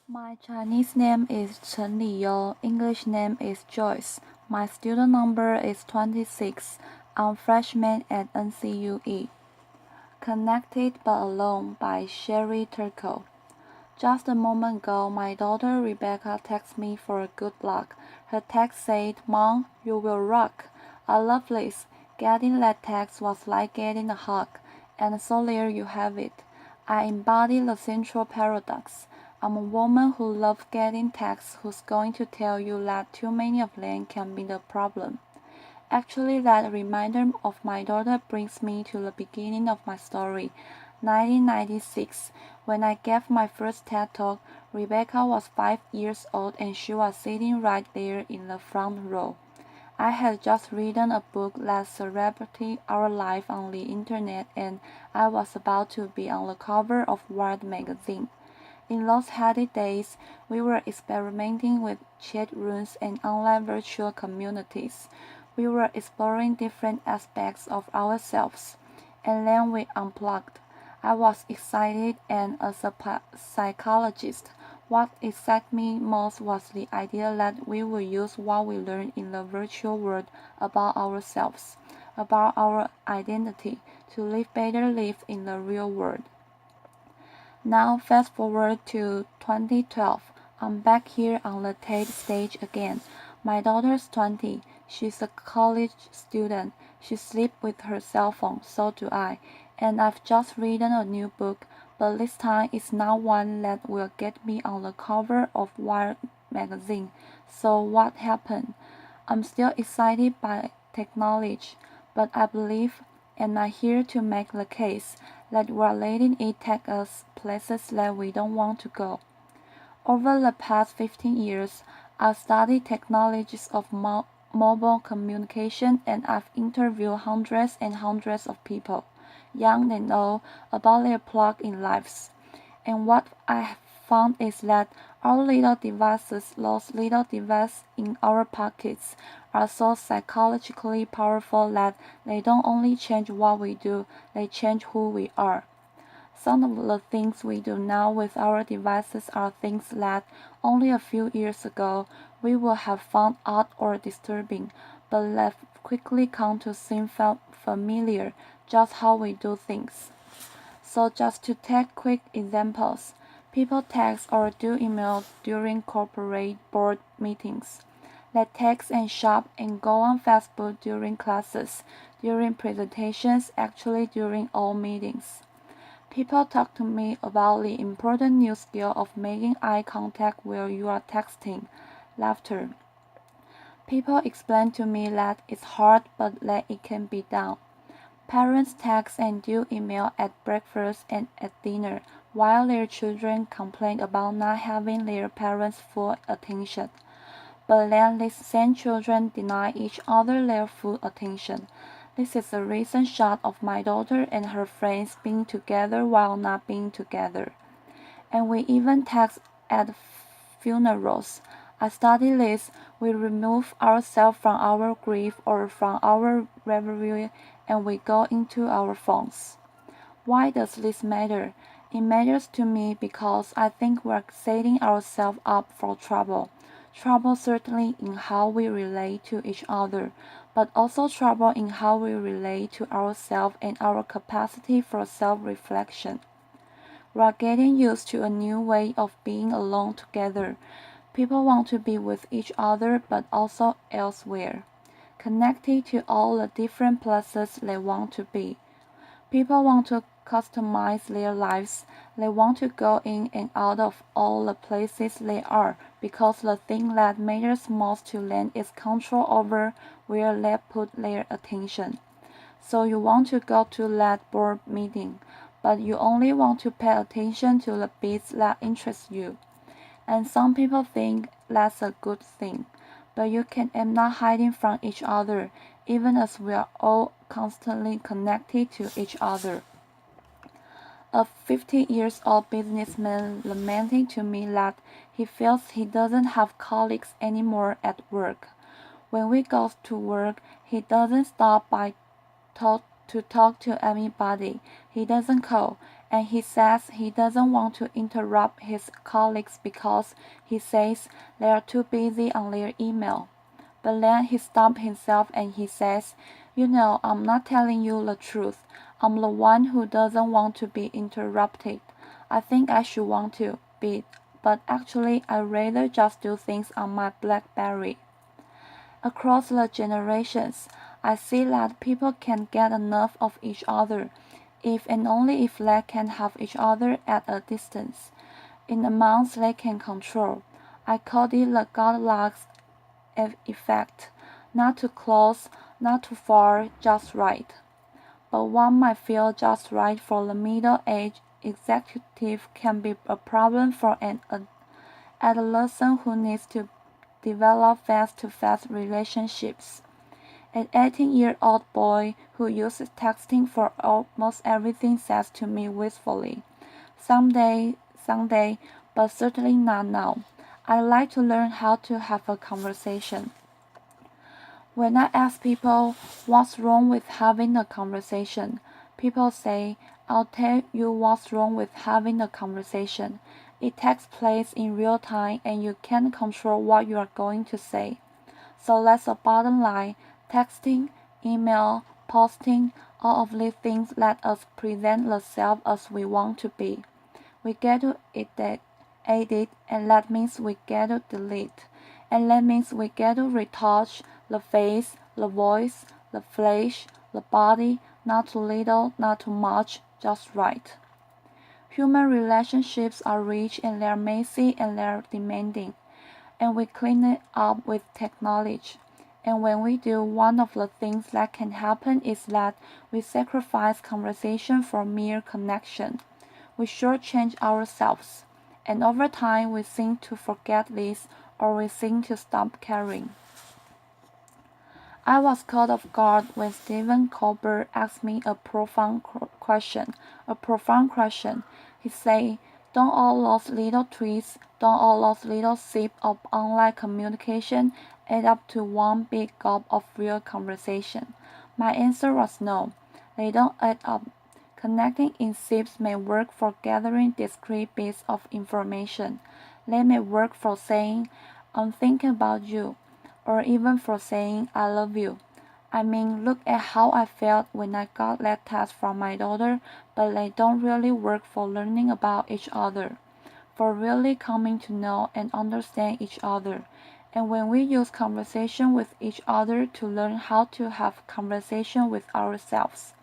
My Chinese name is Chen Liyou, English name is Joyce. My student number is 26. I'm freshman at NCUE. Connected but Alone by Sherry Turkle. Just a moment ago, my daughter Rebecca texted me for good luck. Her text said, "Mom, you will rock." I love this. Getting that text was like getting a hug. And so there you have it. I embody the central paradox. I'm a woman who loves getting texts who's going to tell you that too many of them can be the problem. Actually, that reminder of my daughter brings me to the beginning of my story. 1996, when I gave my first TED Talk, Rebecca was 5 years old and she was sitting right there in the front row. I had just written a book that celebrated our life on the internet and I was about to be on the cover of Wired magazine. In those heady days, we were experimenting with chat rooms and online virtual communities. We were exploring different aspects of ourselves. And then we unplugged. I was excited, and as a psychologist, what excited me most was the idea that we would use what we learned in the virtual world about ourselves, about our identity, to live better lives in the real world. Now fast forward to 2012. I'm back here on the TED stage again. My daughter's 20. She's a college student. She sleeps with her cell phone, so do I. And I've just written a new book, but this time it's not one that will get me on the cover of Wired magazine. So what happened? I'm still excited by technology, but I believe, and I'm here to make the case, that we're letting it take us places that we don't want to go. Over the past 15 years, I've studied technologies of mobile communication and I've interviewed hundreds and hundreds of people, young and old, about their plug-in lives. And what I have found is that our little devices, those little devices in our pockets, are so psychologically powerful that they don't only change what we do, they change who we are. Some of the things we do now with our devices are things that only a few years ago we would have found odd or disturbing, but that quickly come to seem familiar, just how we do things. So just to take quick examples, people text or do email during corporate board meetings. They text and shop and go on Facebook during classes, during presentations, actually during all meetings. People talk to me about the important new skill of making eye contact while you are texting, laughter. People explain to me that it's hard but that it can be done. Parents text and do email at breakfast and at dinner, while their children complain about not having their parents' full attention. But then these same children deny each other their full attention. This is a recent shot of my daughter and her friends being together while not being together. And we even text at funerals. I study this. We remove ourselves from our grief or from our reverie and we go into our phones. Why does this matter? It matters to me because I think we're setting ourselves up for trouble. Trouble certainly in how we relate to each other, but also trouble in how we relate to ourselves and our capacity for self-reflection. We're getting used to a new way of being alone together. People want to be with each other but also elsewhere, connected to all the different places they want to be. People want to customize their lives. They want to go in and out of all the places they are because the thing that matters most to them is control over where they put their attention. So you want to go to that board meeting, but you only want to pay attention to the bits that interest you. And some people think that's a good thing, but you can am not hiding from each other, even as we are all constantly connected to each other. A 50-year-old businessman lamenting to me that he feels he doesn't have colleagues anymore at work. When we go to work, he doesn't stop by to talk to anybody. He doesn't call, and he says he doesn't want to interrupt his colleagues because he says they are too busy on their email. But then he stops himself and he says, "You know, I'm not telling you the truth. I'm the one who doesn't want to be interrupted. I think I should want to be, but actually I'd rather just do things on my BlackBerry." Across the generations, I see that people can get enough of each other, if and only if they can have each other at a distance, in amounts they can control. I call it the Goldilocks effect. Not too close, not too far, just right. But one might feel just right for the middle-aged executive can be a problem for an adolescent who needs to develop face-to-face relationships. An 18-year-old boy who uses texting for almost everything says to me wistfully, someday, but certainly not now. I'd like to learn how to have a conversation." When I ask people what's wrong with having a conversation, people say, "I'll tell you what's wrong with having a conversation. It takes place in real time and you can't control what you are going to say." So that's the bottom line. Texting, email, posting, all of these things let us present the self as we want to be. We get to edit, and that means we get to delete. And that means we get to retouch the face, the voice, the flesh, the body, not too little, not too much, just right. Human relationships are rich and they're messy and they're demanding, and we clean it up with technology. And when we do, one of the things that can happen is that we sacrifice conversation for mere connection. We shortchange ourselves, and over time we seem to forget this, or we seem to stop caring. I was caught off guard when Stephen Colbert asked me a profound question. He said, "Don't all those little tweets, don't all those little sips of online communication add up to one big gulp of real conversation?" My answer was no, they don't add up. Connecting in sips may work for gathering discrete bits of information. They may work for saying, "I'm thinking about you," or even for saying, "I love you." I mean, look at how I felt when I got that text from my daughter, but they don't really work for learning about each other, for really coming to know and understand each other. And when we use conversation with each other to learn how to have conversation with ourselves.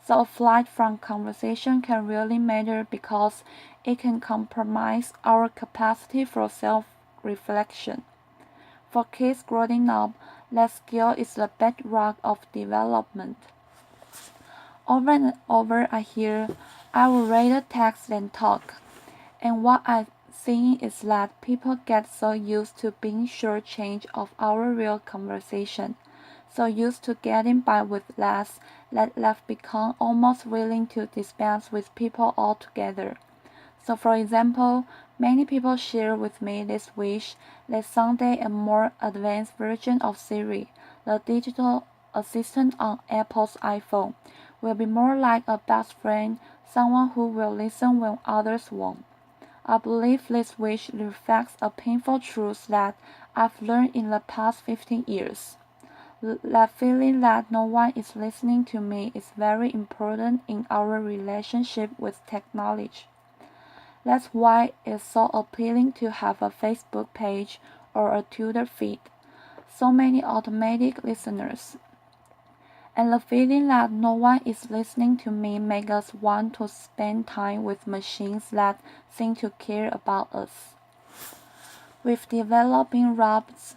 So a flight from conversation can really matter because it can compromise our capacity for self-reflection. For kids growing up, that skill is the bedrock of development. Over and over I hear, "I would rather text than talk." And what I'm seeing is that people get so used to being shortchanged of our real conversation, so used to getting by with less, that they've become almost willing to dispense with people altogether. So for example, many people share with me this wish that someday a more advanced version of Siri, the digital assistant on Apple's iPhone, will be more like a best friend, someone who will listen when others won't. I believe this wish reflects a painful truth that I've learned in the past 15 years. That feeling that no one is listening to me is very important in our relationship with technology. That's why it's so appealing to have a Facebook page or a Twitter feed. So many automatic listeners. And the feeling that no one is listening to me makes us want to spend time with machines that seem to care about us. With developing robots,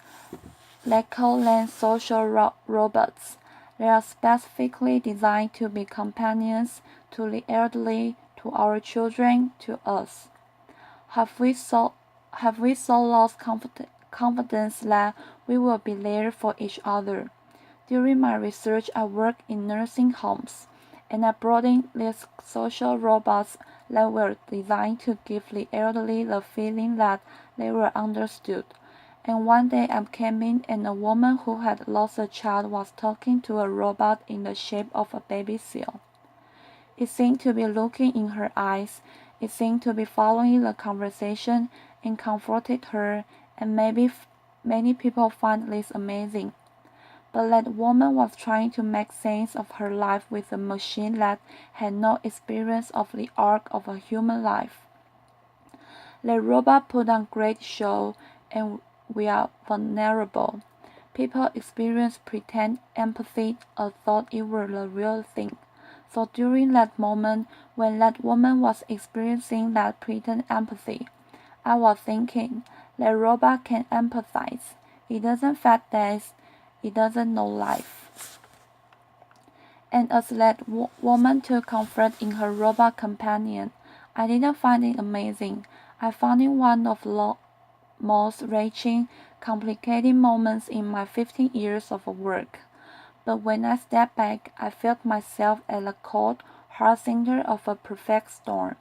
they call them social robots. They are specifically designed to be companions to the elderly, to our children, to us. Have we so lost confidence that we will be there for each other? During my research, I worked in nursing homes, and I brought in these social robots that were designed to give the elderly the feeling that they were understood. And one day I came in and a woman who had lost a child was talking to a robot in the shape of a baby seal. It seemed to be looking in her eyes. It seemed to be following the conversation and comforted her, and maybe many people find this amazing. But that woman was trying to make sense of her life with a machine that had no experience of the arc of a human life. The robot put on great show, and we are vulnerable. People experience pretend empathy or thought it were the real thing. So during that moment, when that woman was experiencing that pretend empathy, I was thinking, the robot can empathize. It doesn't fat death. It doesn't know life. And as that woman took comfort in her robot companion, I didn't find it amazing. I found it one of the most wrenching, complicated moments in my 15 years of work. But when I stepped back, I felt myself at the cold, hard center of a perfect storm.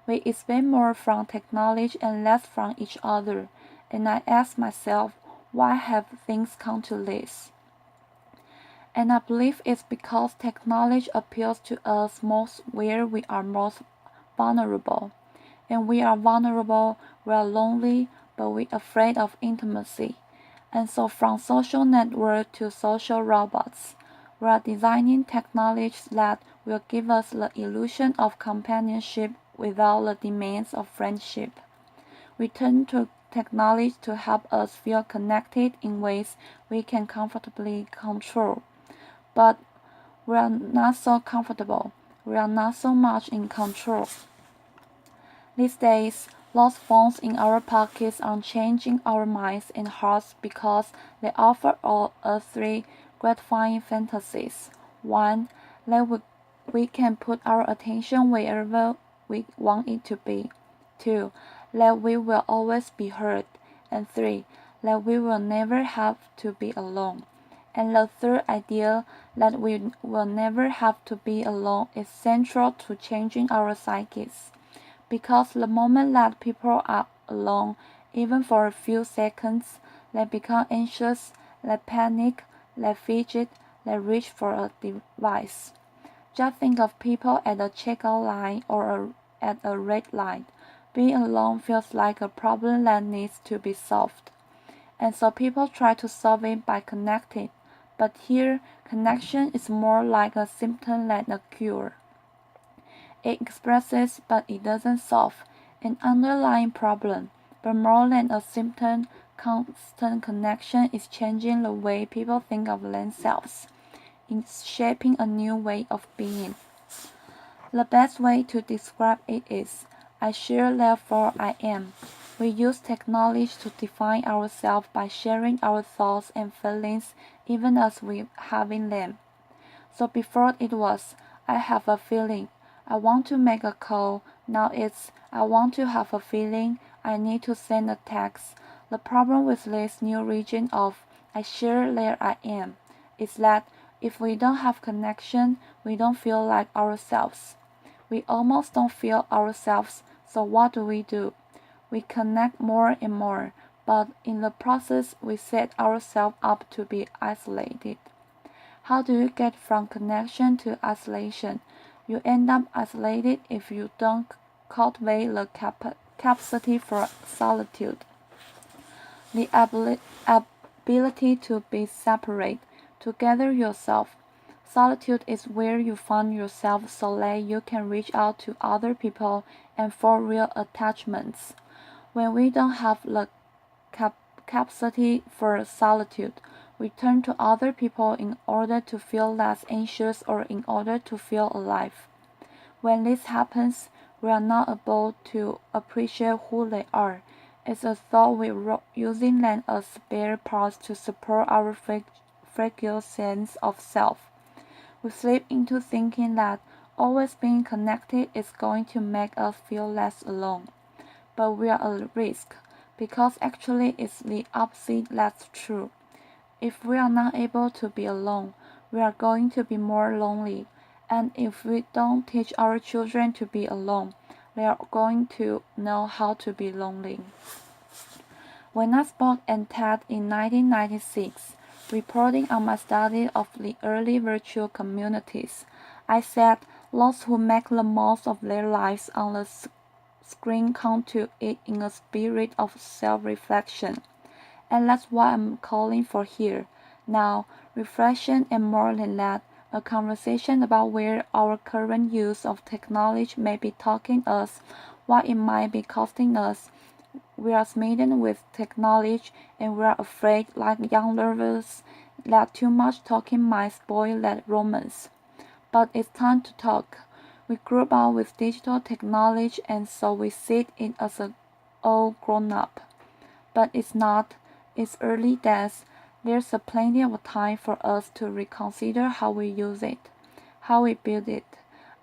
We expect more from technology and less from each other, and I asked myself, why have things come to this? And I believe it's because technology appeals to us most where we are most vulnerable. And we are vulnerable, we are lonely, but we're afraid of intimacy. And so from social network to social robots, we are designing technologies that will give us the illusion of companionship without the demands of friendship. We turn to technology to help us feel connected in ways we can comfortably control. But we are not so comfortable. We are not so much in control. These days, those phones in our pockets are changing our minds and hearts because they offer us three gratifying fantasies. One, that we can put our attention wherever we want it to be. Two, that we will always be heard. And three, that we will never have to be alone. And the third idea, that we will never have to be alone, is central to changing our psyches. Because the moment that people are alone, even for a few seconds, they become anxious, they panic, they fidget, they reach for a device. Just think of people at a checkout line or at a red light. Being alone feels like a problem that needs to be solved. And so people try to solve it by connecting. But here, connection is more like a symptom than a cure. It expresses, but it doesn't solve, an underlying problem. But more than a symptom, constant connection is changing the way people think of themselves. It's shaping a new way of being. The best way to describe it is, I share, therefore I am. We use technology to define ourselves by sharing our thoughts and feelings even as we having them. So before it was, I have a feeling, I want to make a call. Now it's, I want to have a feeling, I need to send a text. The problem with this new region of I share, there I am is that if we don't have connection, we don't feel like ourselves. We almost don't feel ourselves, so what do? We connect more and more, but in the process we set ourselves up to be isolated. How do you get from connection to isolation? You end up isolated if you don't cultivate the capacity for solitude. The ability to be separate, to gather yourself. Solitude is where you find yourself so that you can reach out to other people and form real attachments. When we don't have the capacity for solitude, we turn to other people in order to feel less anxious or in order to feel alive. When this happens, we are not able to appreciate who they are. It's as though we're using them as spare parts to support our fragile sense of self. We slip into thinking that always being connected is going to make us feel less alone. But we are at risk, because actually it's the opposite that's true. If we are not able to be alone, we are going to be more lonely. And if we don't teach our children to be alone, they are going to know how to be lonely. When I spoke at TED in 1996, reporting on my study of the early virtual communities, I said, Those who make the most of their lives on the screen come to it in a spirit of self-reflection. And that's what I'm calling for here. Now, reflection and more than that, a conversation about where our current use of technology may be taking us, what it might be costing us. We are smitten with technology and we are afraid, like young lovers, that too much talking might spoil that romance. But it's time to talk. We grew up with digital technology and so we see it as a all grown up. But it's not. It's early days. There's a plenty of time for us to reconsider how we use it, how we build it.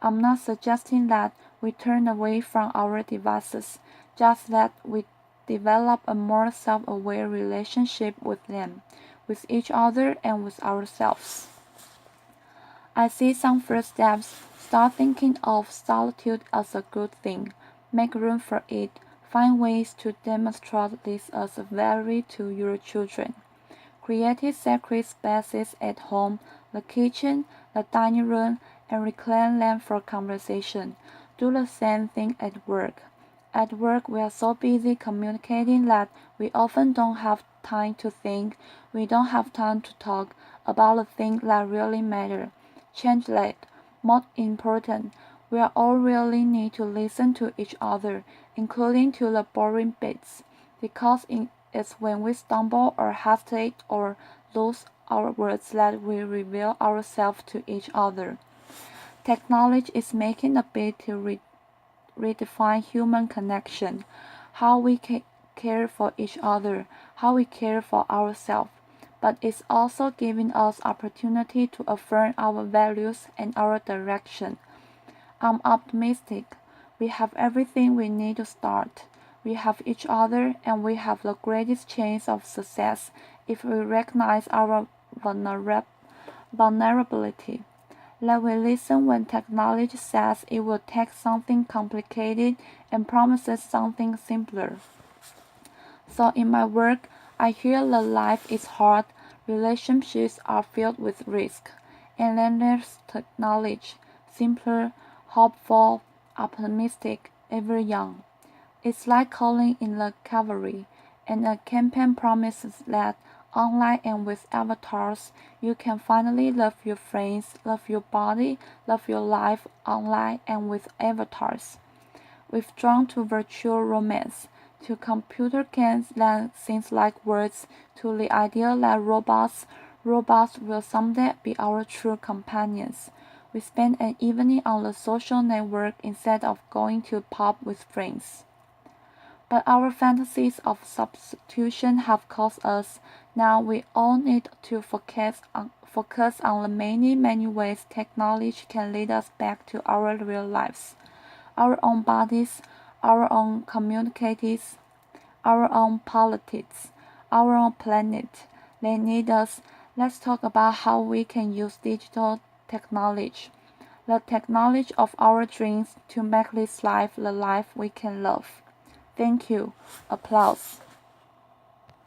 I'm not suggesting that we turn away from our devices, just that we develop a more self-aware relationship with them, with each other and with ourselves. I see some first steps. Start thinking of solitude as a good thing. Make room for it. Find ways to demonstrate this as a value to your children. Create sacred spaces at home, the kitchen, the dining room, and reclaim them for conversation. Do the same thing at work. At work, we are so busy communicating that we often don't have time to think. We don't have time to talk about the things that really matter. Change that. Most important, we all really need to listen to each other, including to the boring bits, because it's when we stumble or hesitate or lose our words that we reveal ourselves to each other. Technology is making a bid to redefine human connection, how we care for each other, how we care for ourselves. But it's also giving us opportunity to affirm our values and our direction. I'm optimistic. We have everything we need to start. We have each other and we have the greatest chance of success if we recognize our vulnerability. Let we listen when technology says it will take something complicated and promises something simpler. So in my work, I hear that life is hard, relationships are filled with risk, and then there's technology, simpler, hopeful, optimistic, ever young. It's like calling in the cavalry, and a campaign promises that online and with avatars, you can finally love your friends, love your body, love your life online and with avatars. We've drawn to virtual romance, to computer games that seem like words, to the idea that robots will someday be our true companions. We spend an evening on the social network instead of going to a pub with friends. But our fantasies of substitution have cost us. Now we all need to focus on the many ways technology can lead us back to our real lives, our own bodies, our own communities, our own politics, our own planet. They need us. Let's talk about how we can use digital technology, the technology of our dreams, to make this life the life we can love. Thank you. Applause.